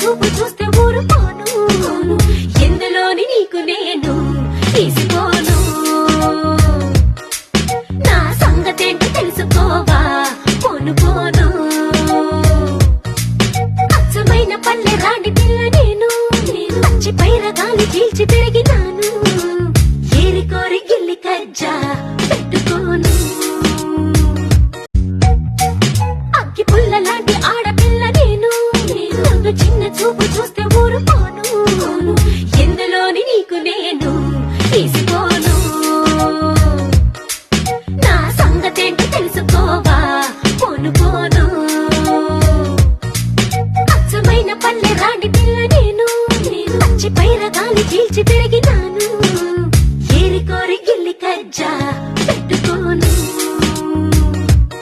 చూపు చూస్తే ఊరుకోను ఎందులోని నీకు నేను తీసుకోను నా సంగతేంటో తెలుసుకోవా పోను పోను అచ్చమైన పల్లె రాణి పిల్ల నేను పచ్చి పైర గాలి చీల్చి పెరిగినాను ఏరి కోరి గిల్లి కజ్జా పెట్టుకోను అగ్గి పుల్ల లాంటి ఆడపిల్ల నేను నన్ను చిన్న చూపు చూస్తే ఊరుకోను ఎందులోని నీకు నేను తీసుకోను నా సంగతేంటో తెలుసుకోవా పోను పోను